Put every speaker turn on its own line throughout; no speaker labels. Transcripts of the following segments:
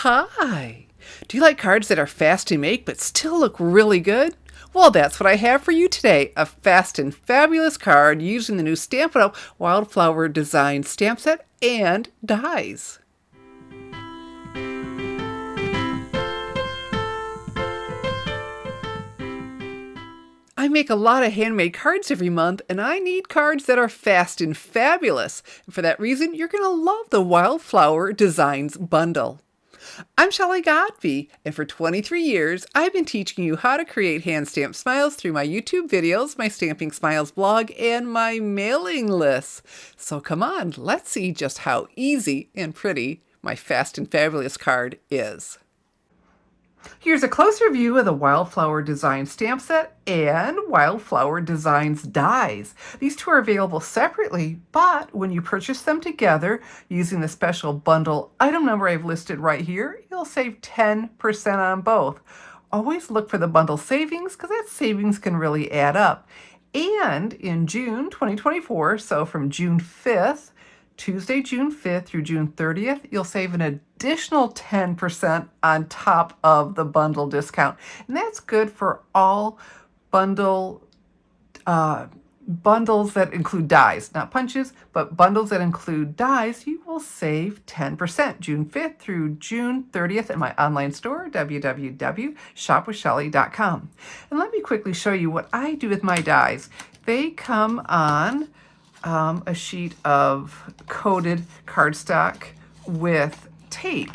Hi! Do you like cards that are fast to make but still look really good? Well, that's what I have for you today, a fast and fabulous card using the new Stampin' Wildflower design stamp set and dies. I make a lot of handmade cards every month, and I need cards that are fast and fabulous. And for that reason, you're going to love the Wildflower Designs bundle. I'm Shelley Godby, and for 23 years, I've been teaching you how to create hand stamped smiles through my YouTube videos, my Stamping Smiles blog, and my mailing lists. So come on, let's see just how easy and pretty my fast and fabulous card is. Here's a closer view of the Wildflower Design stamp set and Wildflower Designs dies. These two are available separately, but when you purchase them together using the special bundle item number I've listed right here, you'll save 10% on both. Always look for the bundle savings because that savings can really add up. And in June 2024, so from June 5th, Tuesday, June 5th through June 30th, you'll save an additional 10% on top of the bundle discount. And that's good for all bundles that include dies, not punches, but bundles that include dies. You will save 10%, June 5th through June 30th at my online store, www.shopwithshelley.com. And let me quickly show you what I do with my dies. They come on a sheet of coated cardstock with tape,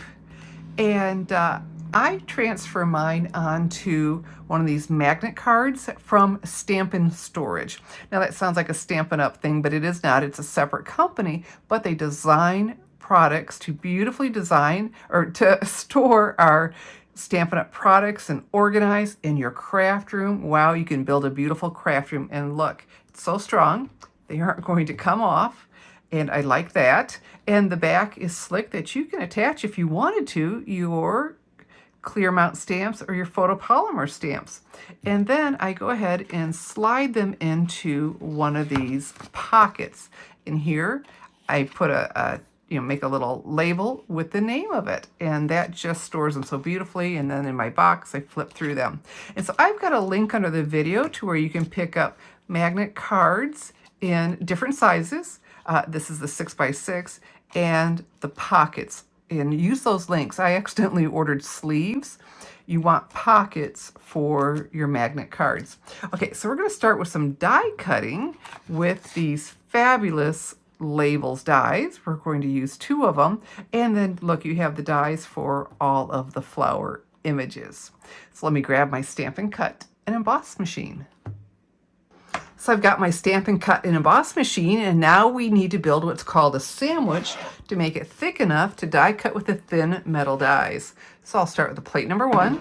and I transfer mine onto one of these magnet cards from Stampin storage. Now that sounds like a Stampin' Up thing, but it is not. It's a separate company, but they design products to beautifully design or to store our Stampin' Up products and organize in your craft room. Wow, you can build a beautiful craft room, and look, it's so strong. They aren't going to come off, and I like that. And the back is slick that you can attach, if you wanted to, your clear mount stamps or your photopolymer stamps. And then I go ahead and slide them into one of these pockets. In here, I put make a little label with the name of it, and that just stores them so beautifully. And then in my box, I flip through them. And so I've got a link under the video to where you can pick up magnet cards in different sizes. This is the 6x6 and the pockets, and use those links. I accidentally ordered sleeves. You want pockets for your magnet cards. Okay, so we're going to start with some die cutting with these fabulous labels dies. We're going to use 2 of them, and then look, you have the dies for all of the flower images. So let me grab my Stampin' Cut and Emboss machine. So I've got my Stampin' Cut and Emboss machine, and now we need to build what's called a sandwich to make it thick enough to die cut with the thin metal dies. So I'll start with the plate number 1,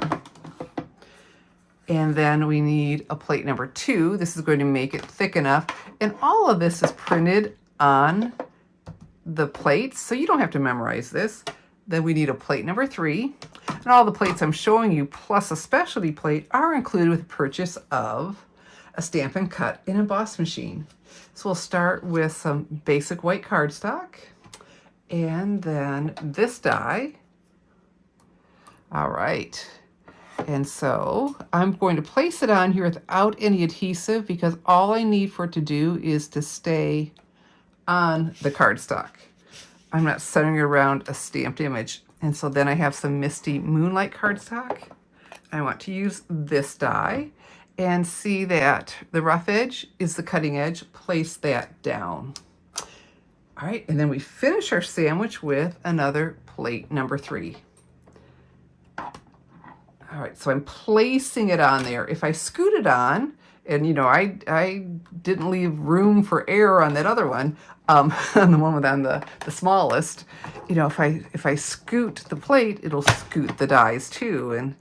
and then we need a plate number 2. This is going to make it thick enough, and all of this is printed on the plates, so you don't have to memorize this. Then we need a plate number 3, and all the plates I'm showing you plus a specialty plate are included with the purchase of a Stampin' Cut and Emboss machine. So we'll start with some basic white cardstock, and then this die. All right, and so I'm going to place it on here without any adhesive because all I need for it to do is to stay on the cardstock. I'm not centering it around a stamped image. And so then I have some Misty Moonlight cardstock. I want to use this die, and see that the rough edge is the cutting edge. Place that down. All right, and then we finish our sandwich with another plate number 3. All right, so I'm placing it on there. If I scoot it on, and I didn't leave room for air on that other one, on the one with on the smallest, if I scoot the plate, it'll scoot the dies too, and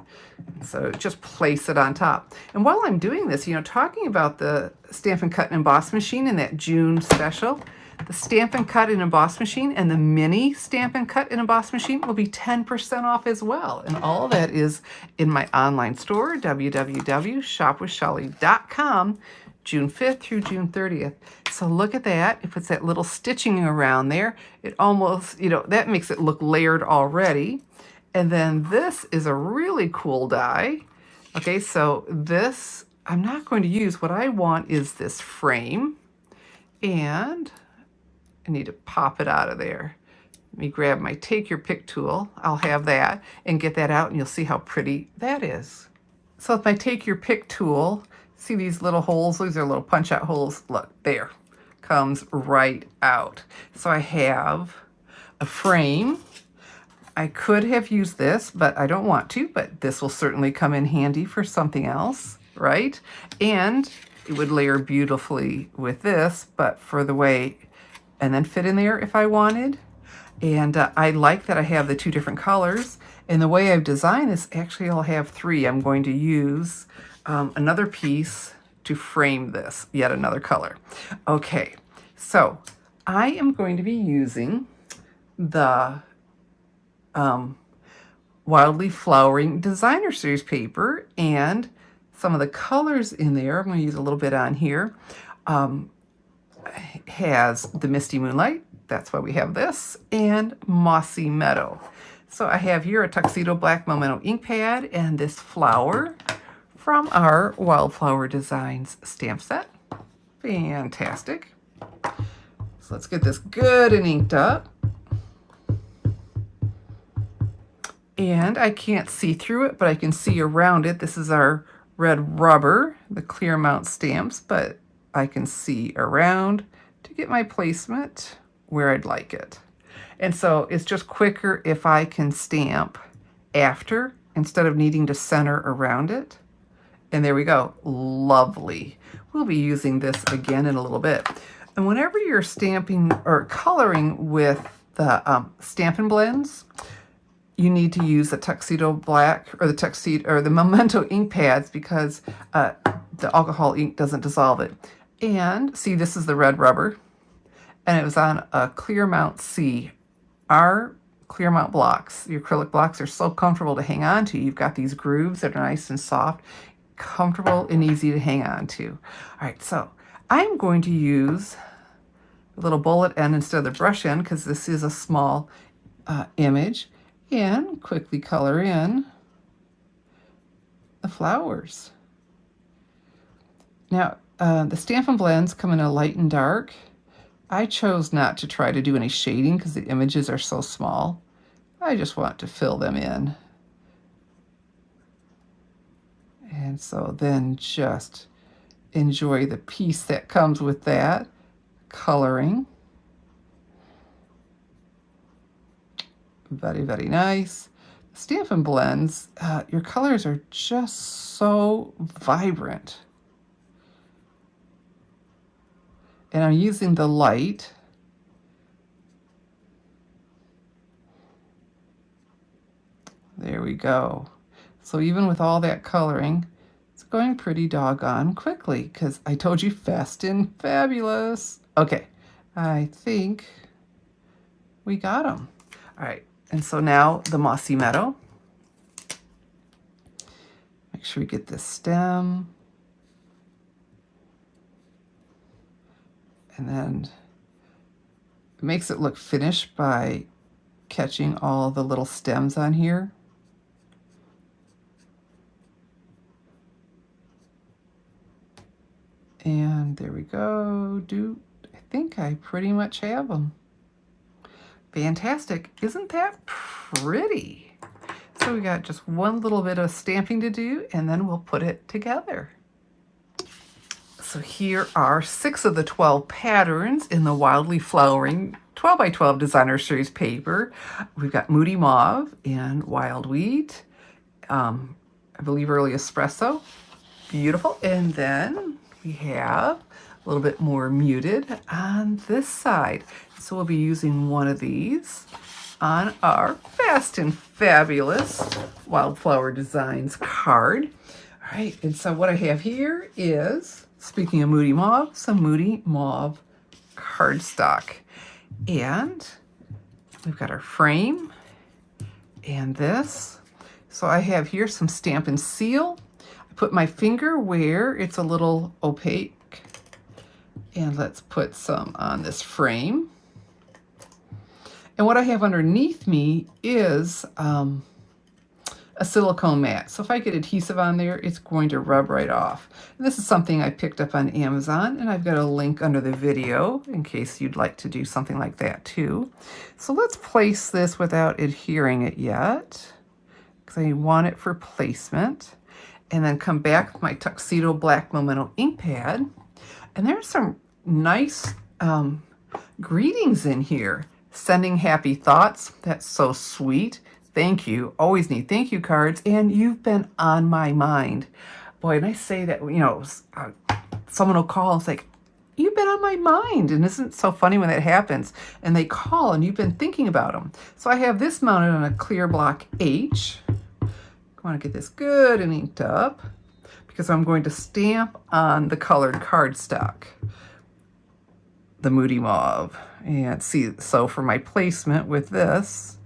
so just place it on top. And while I'm doing this, talking about the Stampin' Cut and Emboss machine in that June special, the Stampin' Cut and Emboss machine and the mini Stampin' Cut and Emboss machine will be 10% off as well. And all that is in my online store, www.shopwithshelley.com, June 5th through June 30th. So look at that. It puts that little stitching around there. It almost, that makes it look layered already. And then this is a really cool die. Okay, so this I'm not going to use. What I want is this frame, and I need to pop it out of there. Let me grab my Take Your Pick tool. I'll have that and get that out, and you'll see how pretty that is. So with my Take Your Pick tool, see these little holes? These are little punch-out holes. Look, there, comes right out. So I have a frame. I could have used this, but I don't want to, but this will certainly come in handy for something else, right? And it would layer beautifully with this, but for the way, and then fit in there if I wanted. And I like that I have the two different colors. And the way I've designed this, actually I'll have three. I'm going to use another piece to frame this, yet another color. Okay, so I am going to be using the Wildly Flowering Designer Series paper, and some of the colors in there, I'm going to use a little bit on here, has the Misty Moonlight, that's why we have this, and Mossy Meadow. So I have here a Tuxedo Black Memento ink pad and this flower from our Wildflower Designs stamp set. Fantastic. So let's get this good and inked up. And I can't see through it, but I can see around it. This is our red rubber, the clear mount stamps, but I can see around to get my placement where I'd like it. And so it's just quicker if I can stamp after instead of needing to center around it. And there we go, lovely. We'll be using this again in a little bit. And whenever you're stamping or coloring with the Stampin' blends, you need to use the Tuxedo Black or the Tuxedo or the Memento ink pads, because the alcohol ink doesn't dissolve it. And see, this is the red rubber, and it was on a clear mount C. Our clear mount blocks, the acrylic blocks, are so comfortable to hang on to. You've got these grooves that are nice and soft, comfortable and easy to hang on to. All right, so I'm going to use a little bullet end instead of the brush end, because this is a small image, and quickly color in the flowers. Now, the Stampin' blends come in a light and dark. I chose not to try to do any shading because the images are so small. I just want to fill them in. And so then just enjoy the piece that comes with that coloring. Very, very nice. Stampin' blends, your colors are just so vibrant. And I'm using the light. There we go. So even with all that coloring, it's going pretty doggone quickly, because I told you fast and fabulous. Okay, I think we got them. All right, and so now the Mossy Meadow. Make sure we get this stem. And then it makes it look finished by catching all the little stems on here. And there we go. I think I pretty much have them. Fantastic. Isn't that pretty? So we got just one little bit of stamping to do, and then we'll put it together. So here are 6 of the 12 patterns in the Wildly Flowering 12 by 12 Designer Series paper. We've got Moody Mauve and Wild Wheat, I believe Early Espresso. Beautiful. And then we have a little bit more muted on this side. So we'll be using one of these on our Fast and Fabulous Wildflower Designs card. All right, and so what I have here is, speaking of Moody Mauve, some Moody Mauve cardstock. And we've got our frame and this. So I have here some Stampin' Seal. I put my finger where it's a little opaque. And let's put some on this frame. And what I have underneath me is a silicone mat. So if I get adhesive on there, it's going to rub right off. And this is something I picked up on Amazon, and I've got a link under the video in case you'd like to do something like that too. So let's place this without adhering it yet, because I want it for placement. And then come back with my Tuxedo Black Memento ink pad. And there's some nice greetings in here. Sending happy thoughts. That's so sweet. Thank you. Always need thank you cards. And you've been on my mind. Boy, and I say that, you know, someone will call and say, you've been on my mind. And isn't it so funny when that happens? And they call and you've been thinking about them. So I have this mounted on a clear block H. I want to get this good and inked up because I'm going to stamp on the colored cardstock, the Moody Mauve. And see, so for my placement with this,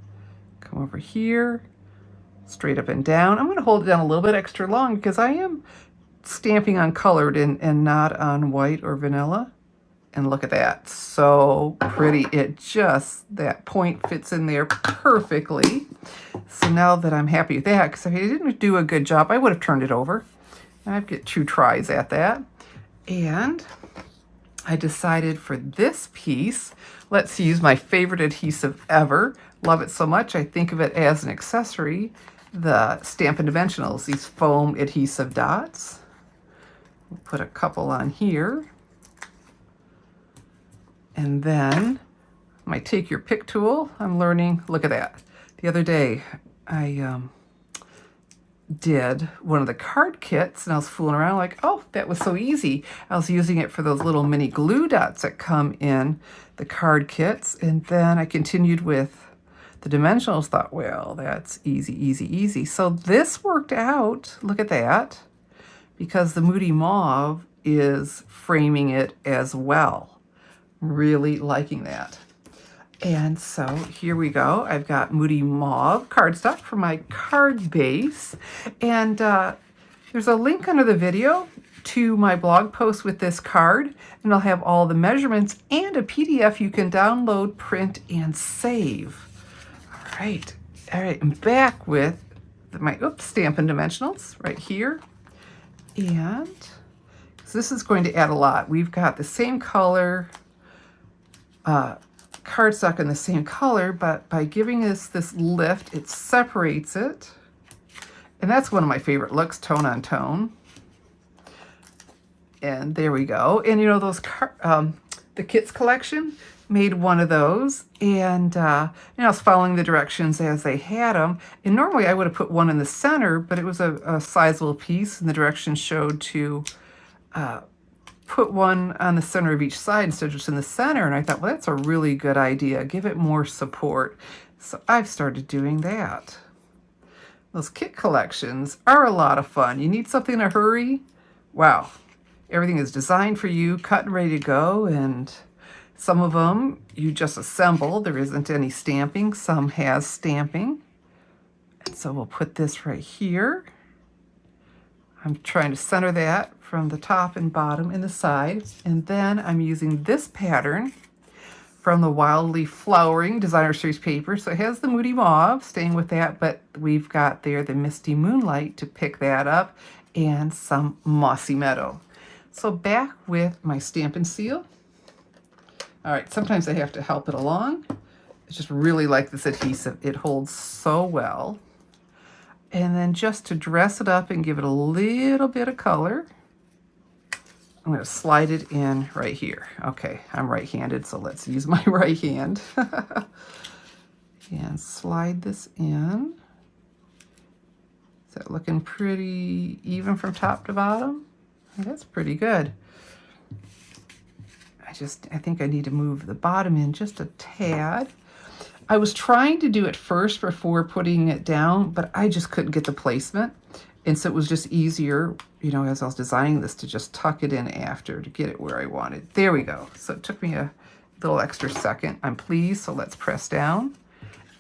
come over here, straight up and down. I'm going to hold it down a little bit extra long because I am stamping on colored and not on white or vanilla. And look at that, so pretty. It just, that point fits in there perfectly. So now that I'm happy with that, because if I didn't do a good job, I would have turned it over. I've got 2 tries at that. And I decided for this piece, let's use my favorite adhesive ever. Love it so much, I think of it as an accessory, the Stampin' Dimensionals, these foam adhesive dots. We'll put a couple on here. And then my Take Your Pick tool, I'm learning, look at that. The other day, I did one of the card kits and I was fooling around like, oh, that was so easy. I was using it for those little mini glue dots that come in the card kits. And then I continued with the dimensionals, thought, well, that's easy, easy, easy. So this worked out, look at that, because the Moody Mauve is framing it as well. Really liking that. And so here we go. I've got Moody Mauve cardstock for my card base. And there's a link under the video to my blog post with this card. And I'll have all the measurements and a PDF you can download, print, and save. All right. All right. I'm back with my Stampin' Dimensionals right here. And so this is going to add a lot. We've got the same color cardstock in the same color, but by giving us this lift, it separates it. And that's one of my favorite looks, tone on tone. And there we go. And you know, those the Kits collection made one of those. And you know, I was following the directions as they had them. And normally I would have put one in the center, but it was a sizable piece, and the directions showed to put one on the center of each side instead of just in the center. And I thought, well, that's a really good idea. Give it more support. So I've started doing that. Those kit collections are a lot of fun. You need something in a hurry. Wow. Everything is designed for you, cut and ready to go. And some of them you just assemble. There isn't any stamping. Some has stamping. And so we'll put this right here. I'm trying to center that from the top and bottom and the side. And then I'm using this pattern from the Wildly Flowering Designer Series paper. So it has the Moody Mauve, staying with that, but we've got there the Misty Moonlight to pick that up, and some Mossy Meadow. So back with my Stampin' Seal. All right, sometimes I have to help it along. I just really like this adhesive. It holds so well. And then just to dress it up and give it a little bit of color, I'm going to slide it in right here. Okay, I'm right-handed, so let's use my right hand. And slide this in. Is that looking pretty even from top to bottom? That's pretty good. I think I need to move the bottom in just a tad. I was trying to do it first before putting it down, but I just couldn't get the placement. And so it was just easier, you know, as I was designing this, to just tuck it in after to get it where I wanted. There we go. So it took me a little extra second. I'm pleased, so let's press down.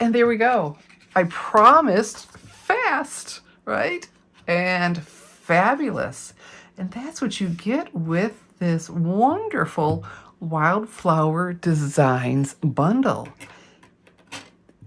And there we go. I promised fast, right? And fabulous. And that's what you get with this wonderful Wildflower Designs bundle.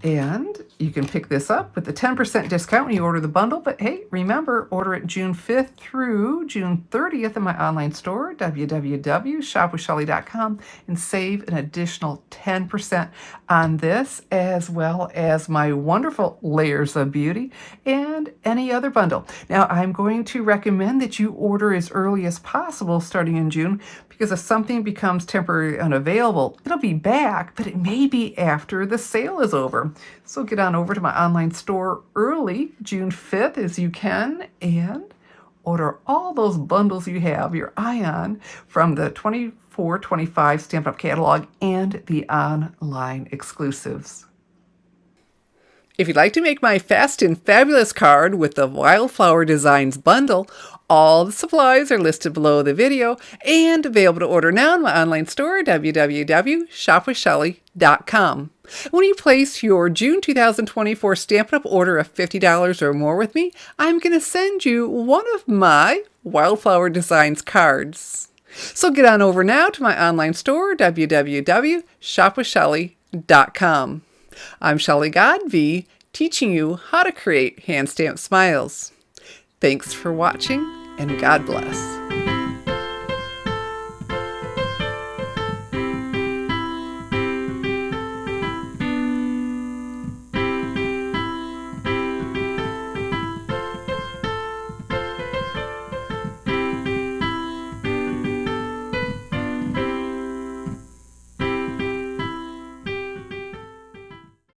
And You can pick this up with the 10% discount when you order the bundle, but hey, remember, order it June 5th through June 30th in my online store, www.shopwithshelly.com, and save an additional 10% on this, as well as my wonderful Layers of Beauty and any other bundle. Now, I'm going to recommend that you order as early as possible starting in June, because if something becomes temporarily unavailable, it'll be back, but it may be after the sale is over. So get on over to my online store early, June 5th, as you can, and order all those bundles you have your eye on from the 24-25 Stampin' Up! Catalog and the online exclusives. If you'd like to make my Fast and Fabulous card with the Wildflower Designs bundle, all the supplies are listed below the video and available to order now in my online store, www.shopwithshelly.com. When you place your June 2024 Stampin' Up! Order of $50 or more with me, I'm going to send you one of my Wildflower Designs cards. So get on over now to my online store, www.shopwithshelly.com. I'm Shelley Godby, teaching you how to create hand-stamped smiles. Thanks for watching, and God bless.